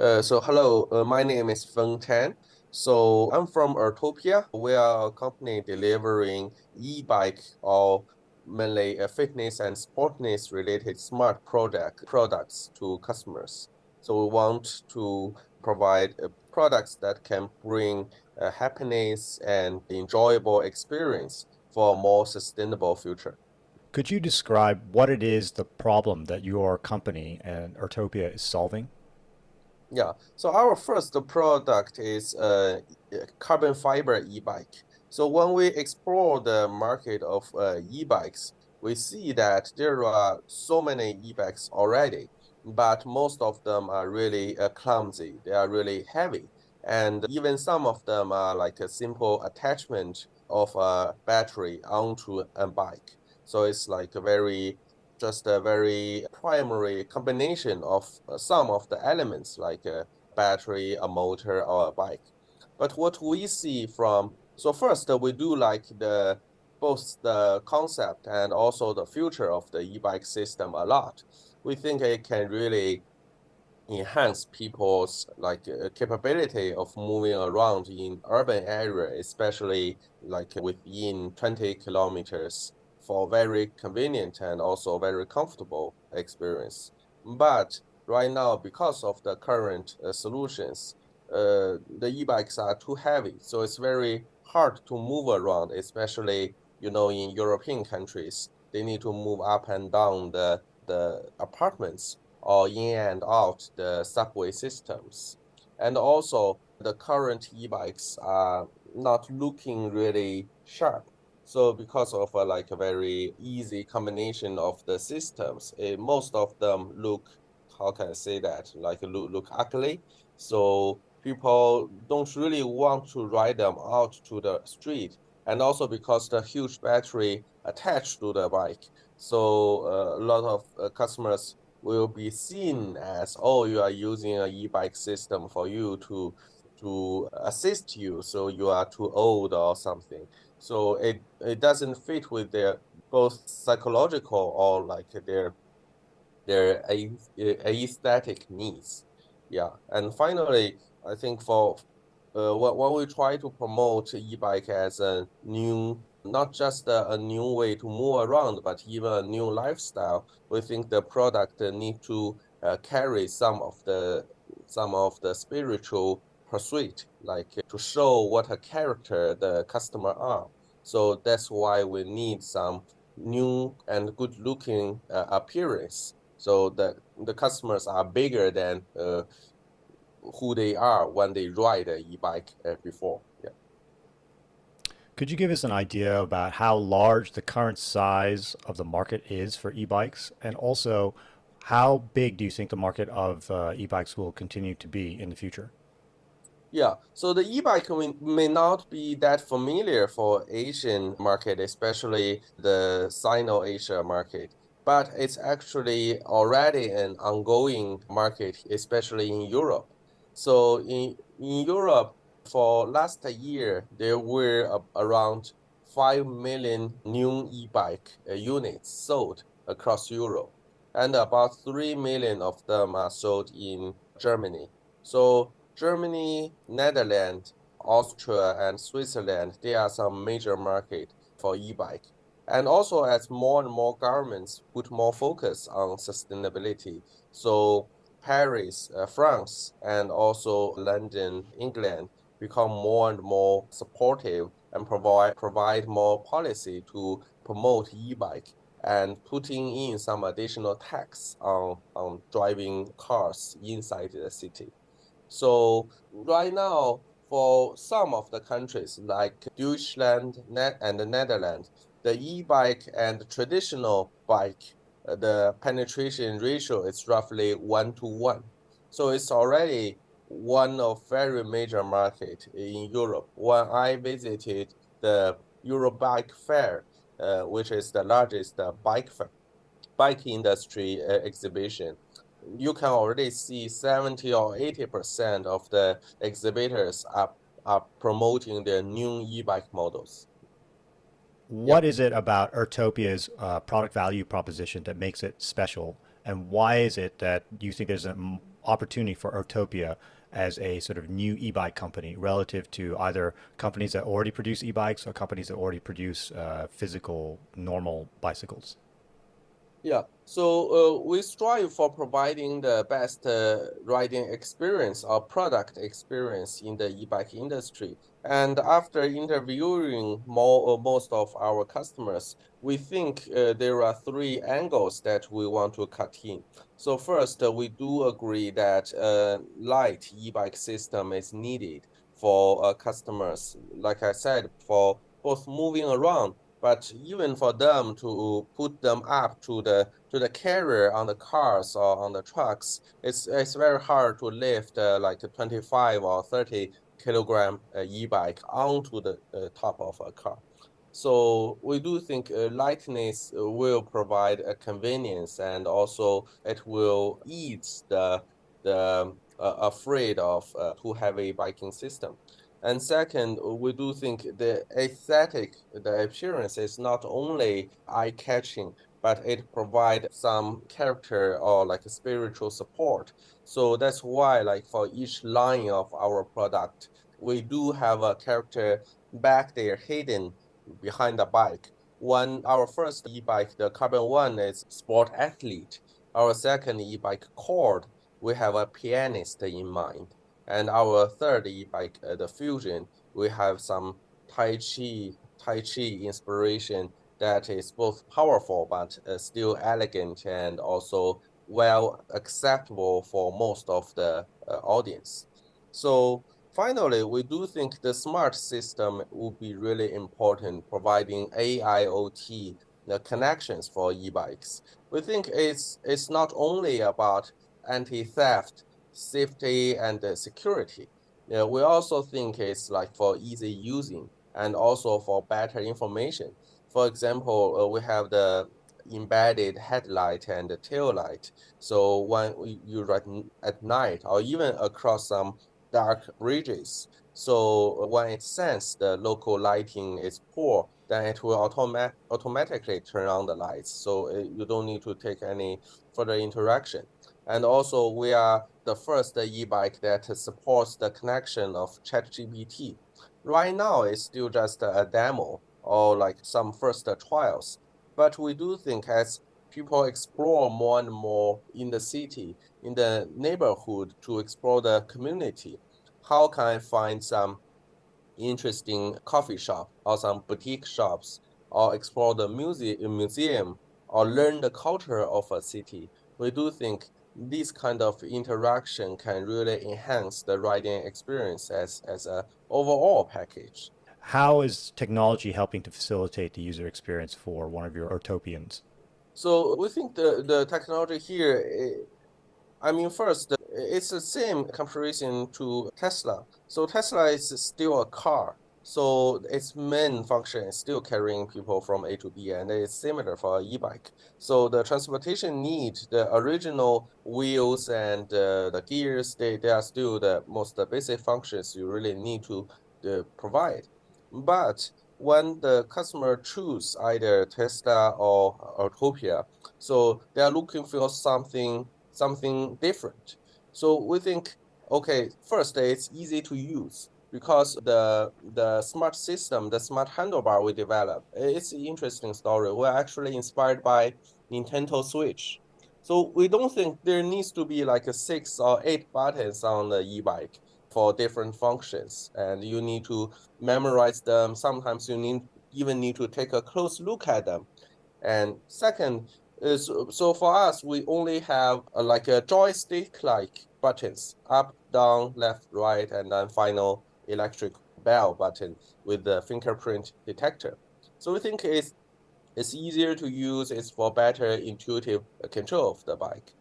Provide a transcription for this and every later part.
Hello, my name is Feng Tan. So I'm from Urtopia. We are a company delivering e-bike or mainly fitness and sportness related smart products to customers. So we want to provide products that can bring happiness and enjoyable experience for a more sustainable future. Could you describe what it is, the problem that your company and Urtopia is solving? Yeah, so our first product is a carbon fiber e-bike. So when we explore the market of e-bikes, we see that there are so many e-bikes already, but most of them are really clumsy. They are really heavy. And even some of them are like a simple attachment of a battery onto a bike. So it's like a very just a very primary combination of some of the elements like a battery, a motor, or a bike. But what we see from, so first we do like the both the concept and also the future of the e-bike system a lot. We think it can really enhance people's like capability of moving around in urban area, especially like within 20 kilometers for very convenient and also very comfortable experience. But right now, because of the current solutions, the e-bikes are too heavy, so it's very hard to move around, especially in European countries. They need to move up and down the apartments or in and out the subway systems. And also, the current e-bikes are not looking really sharp. So because of like a very easy combination of the systems, most of them look, how can I say that, like look ugly. So people don't really want to ride them out to the street. And also because the huge battery attached to the bike. So a lot of customers will be seen as, oh, you are using an e-bike system for you to assist you, so you are too old or something. So it doesn't fit with their both psychological or like their aesthetic needs. Yeah, and finally, I think for when we try to promote e-bike as a new, not just a new way to move around, but even a new lifestyle, we think the product need to carry some of the spiritual pursuit, like to show what a character the customer are. So that's why we need some new and good looking appearance so that the customers are bigger than who they are when they ride an e-bike before. Yeah. Could you give us an idea about how large the current size of the market is for e-bikes? And also, how big do you think the market of e-bikes will continue to be in the future? Yeah, so the e-bike may not be that familiar for Asian market, especially the Sino-Asia market, but it's actually already an ongoing market, especially in Europe. So in Europe, for last year, there were around 5 million new e-bike units sold across Europe, and about 3 million of them are sold in Germany. So Germany, Netherlands, Austria, and Switzerland, they are some major market for e-bike. And also as more and more governments put more focus on sustainability. So Paris, France, and also London, England become more and more supportive and provide more policy to promote e-bike and putting in some additional tax on driving cars inside the city. So right now, for some of the countries like Deutschland and the Netherlands, the e-bike and the traditional bike, the penetration ratio is roughly 1 to 1. So it's already one of very major market in Europe. When I visited the Eurobike Fair, which is the largest bike industry exhibition, you can already see 70 or 80% of the exhibitors are promoting their new e-bike models. Yeah. What is it about Urtopia's product value proposition that makes it special? And why is it that you think there's opportunity for Urtopia as a sort of new e-bike company relative to either companies that already produce e-bikes or companies that already produce physical normal bicycles? Yeah, so we strive for providing the best riding experience or product experience in the e-bike industry. And after interviewing most of our customers, we think there are three angles that we want to cut in. So first, we do agree that light e-bike system is needed for customers, like I said, for both moving around but even for them to put them up to the carrier on the cars or on the trucks, it's very hard to lift like a 25 or 30 kilogram e-bike onto the top of a car. So we do think lightness will provide a convenience and also it will ease the afraid of too heavy biking system. And second, we do think the aesthetic, the appearance is not only eye-catching, but it provides some character or like a spiritual support. So that's why like for each line of our product, we do have a character back there hidden behind the bike. Our first e-bike, the Carbon One, is sport athlete. Our second e-bike, Cord, we have a pianist in mind. And our third e-bike, the Fusion, we have some Tai Chi inspiration that is both powerful but still elegant and also well acceptable for most of the audience. So finally, we do think the smart system will be really important, providing AIoT the connections for e-bikes. We think it's not only about anti-theft, safety, and security. Yeah, we also think it's like for easy using and also for better information. For example, we have the embedded headlight and the tail light. So when you ride at night or even across some dark bridges. So when it senses the local lighting is poor, then it will automatically turn on the lights. So you don't need to take any further interaction. And also we are the first e-bike that supports the connection of ChatGPT. Right now, it's still just a demo or like some first trials. But we do think as people explore more and more in the city, in the neighborhood to explore the community, how can I find some interesting coffee shop or some boutique shops or explore the museum or learn the culture of a city? We do think this kind of interaction can really enhance the riding experience as a overall package. How is technology helping to facilitate the user experience for one of your Utopians? So we think the technology here I mean, first, it's the same comparison to Tesla. So Tesla is still a car. So its main function is still carrying people from A to B, and it's similar for an e-bike. So the transportation need, the original wheels and the gears, they are still the most basic functions you really need to provide. But when the customer choose either Tesla or Autopia, so they are looking for something different. So we think, okay, first it's easy to use because the smart system, the smart handlebar we developed, it's an interesting story. We're actually inspired by Nintendo Switch. So we don't think there needs to be like a 6 or 8 buttons on the e-bike for different functions, and you need to memorize them. Sometimes you even need to take a close look at them. And second is so for us, we only have like a joystick-like buttons, up, down, left, right, and then final electric bell button with the fingerprint detector. So we think it's easier to use, it's for better intuitive control of the bike.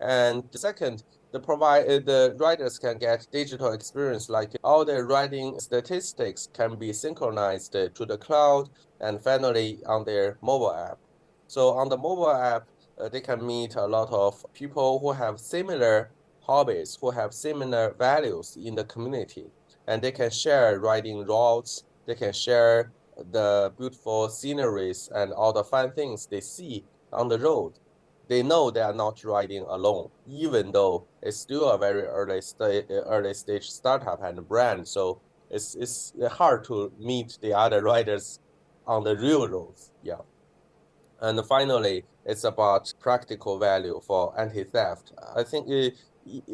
And second, the riders can get digital experience like all the riding statistics can be synchronized to the cloud and finally on their mobile app. So on the mobile app, they can meet a lot of people who have similar hobbies, who have similar values in the community, and they can share riding routes. They can share the beautiful sceneries and all the fun things they see on the road. they know they are not riding alone, even though it's still a very early stage startup and brand. So it's hard to meet the other riders on the real roads. Yeah. And finally, it's about practical value for anti-theft. I think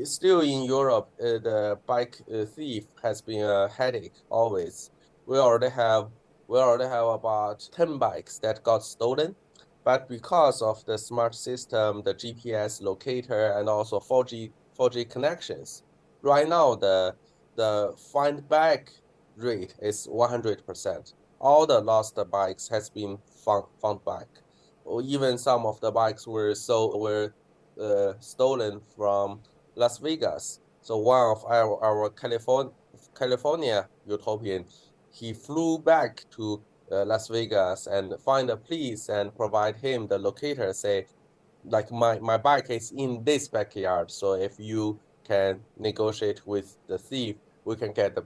still in Europe, the bike thief has been a headache always. We already have we already have about 10 bikes that got stolen, but because of the smart system, the GPS locator, and also 4G connections, right now the find back rate is 100%. All the lost bikes has been found back, or even some of the bikes were stolen from Las Vegas. So one of our California utopian, he flew back to Las Vegas and find a police and provide him the locator, say like my bike is in this backyard. So if you can negotiate with the thief, we can get the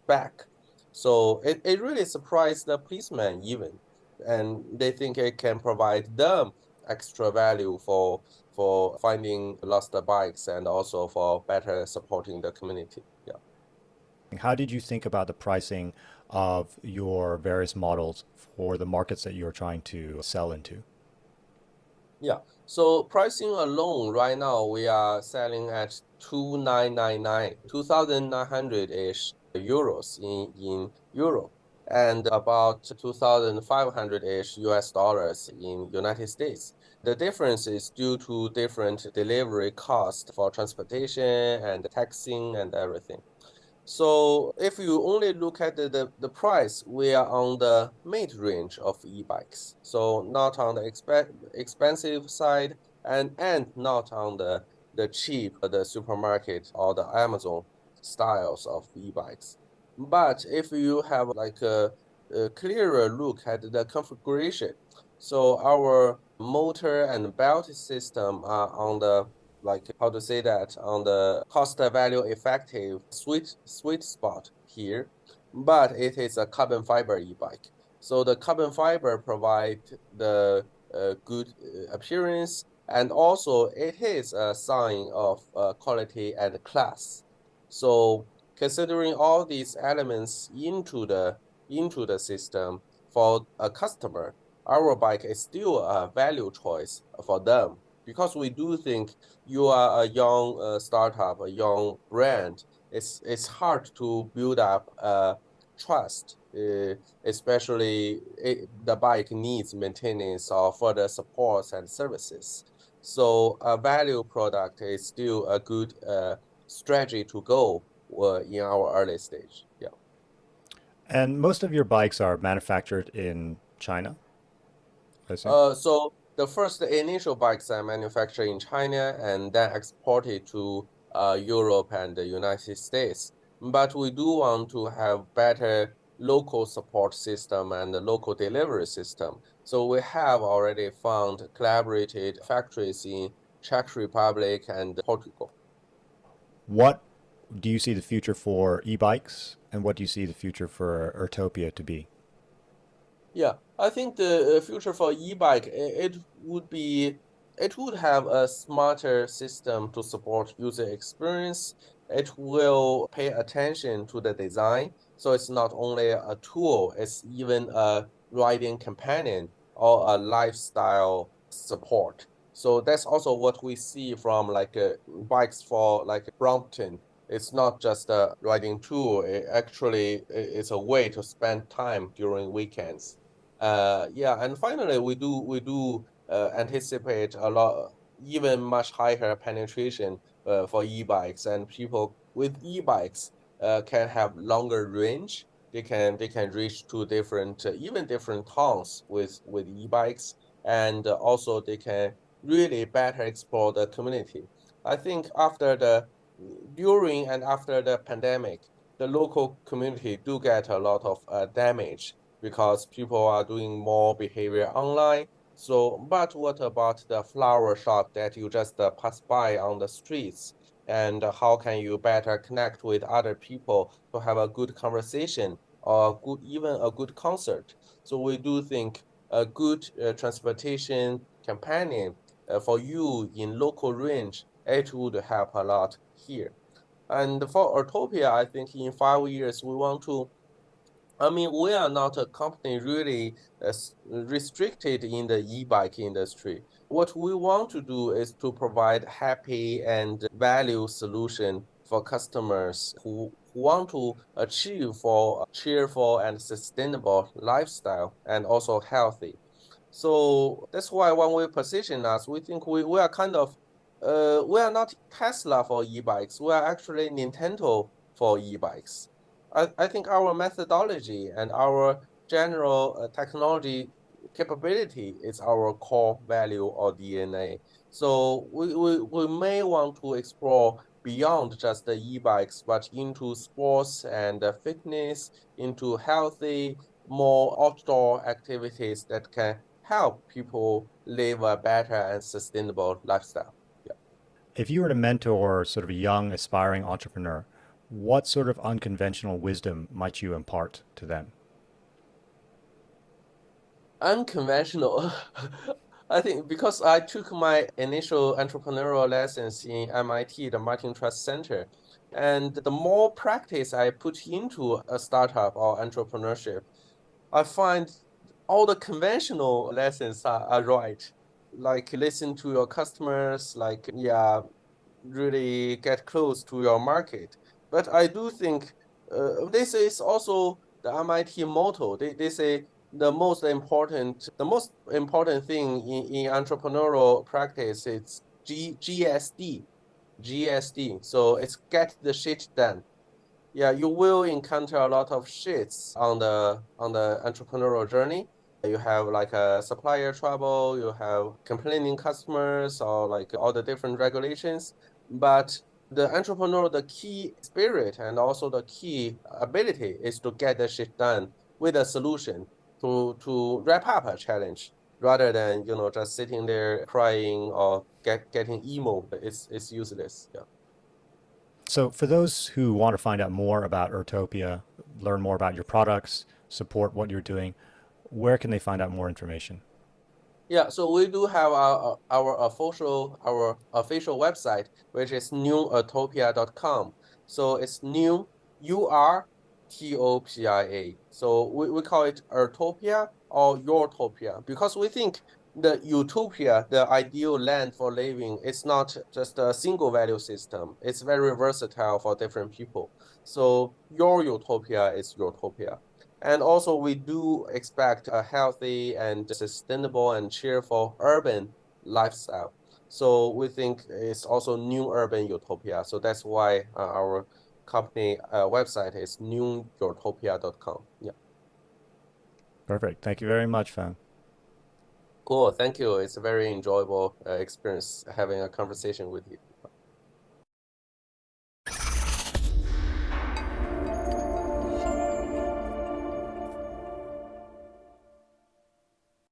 back. So it really surprised the policeman even, and they think it can provide them extra value for finding lost bikes and also for better supporting the community. Yeah. How did you think about the pricing of your various models for the markets that you're trying to sell into? Yeah. So pricing alone right now we are selling at 2,999, 2,900-ish euros in Europe and about 2,500-ish US dollars in United States. The difference is due to different delivery cost for transportation and taxing and everything. So if you only look at the price, we are on the mid-range of e-bikes. So not on the expensive side and not on the cheap, the supermarket or the Amazon styles of e-bikes. But if you have like a clearer look at the configuration, so our motor and belt system are on the like how to say that on the cost value effective sweet spot here, but it is a carbon fiber e-bike. So the carbon fiber provide the good appearance, and also it is a sign of quality and class. So considering all these elements into the system for a customer, our bike is still a value choice for them because we do think you are a young startup, a young brand. It's hard to build up trust, especially the bike needs maintenance or further supports and services. So a value product is still a good strategy to go in our early stage. Yeah. And most of your bikes are manufactured in China, I assume? So the first initial bikes are manufactured in China and then exported to Europe and the United States. But we do want to have better local support system and the local delivery system. So we have already found collaborated factories in Czech Republic and Portugal. What do you see the future for e-bikes, and what do you see the future for Urtopia to be? Yeah, I think the future for e-bike, it would have a smarter system to support user experience. It will pay attention to the design. So it's not only a tool, it's even a riding companion or a lifestyle support. So that's also what we see from like bikes for like Brompton. It's not just a riding tool. It actually it's a way to spend time during weekends. Yeah, and finally, we do anticipate a lot, even much higher penetration for e-bikes, and people with e-bikes can have longer range. They can reach to different even different towns with e-bikes, and also they can really better explore the community. I think after the during and after the pandemic, the local community do get a lot of damage because people are doing more behavior online. So, but what about the flower shop that you just pass by on the streets? And how can you better connect with other people to have a good conversation or good, even a good concert? So we do think a good transportation companion for you in local range, it would help a lot here. And for Urtopia, I think in 5 years, we want to I mean, we are not a company really restricted in the e-bike industry. What we want to do is to provide happy and value solution for customers who want to achieve for a cheerful and sustainable lifestyle and also healthy. So that's why when we position us, we think we are kind of we are not Tesla for e-bikes. We are actually Nintendo for e-bikes. I think our methodology and our general technology capability is our core value or DNA. So we may want to explore beyond just the e-bikes, but into sports and fitness, into healthy, more outdoor activities that can help people live a better and sustainable lifestyle. Yeah. If you were to mentor sort of a young, aspiring entrepreneur, what sort of unconventional wisdom might you impart to them? Unconventional. I think because I took my initial entrepreneurial lessons in MIT, the Martin Trust Center, and the more practice I put into a startup or entrepreneurship, I find all the conventional lessons are right. Like listen to your customers, like yeah, really get close to your market. But I do think this is also the MIT motto. They say the most important thing in entrepreneurial practice is GSD. GSD. So it's get the shit done. Yeah, you will encounter a lot of shits on the entrepreneurial journey. You have like a supplier trouble, you have complaining customers or like all the different regulations. But the entrepreneur, the key spirit and also the key ability is to get the shit done with a solution to wrap up a challenge rather than just sitting there crying or getting emo. It's useless. Yeah. So, for those who want to find out more about Urtopia, learn more about your products, support what you're doing, where can they find out more information? Yeah, so we do have our official website, which is newutopia.com. So it's new Urtopia. So we call it Urtopia or Yourtopia because we think the utopia, the ideal land for living, it's not just a single value system. It's very versatile for different people. So your utopia is Urtopia. And also, we do expect a healthy and sustainable and cheerful urban lifestyle. So we think it's also new urban utopia. So that's why our company website is newutopia.com. Yeah. Perfect. Thank you very much, Feng. Cool. Thank you. It's a very enjoyable experience having a conversation with you.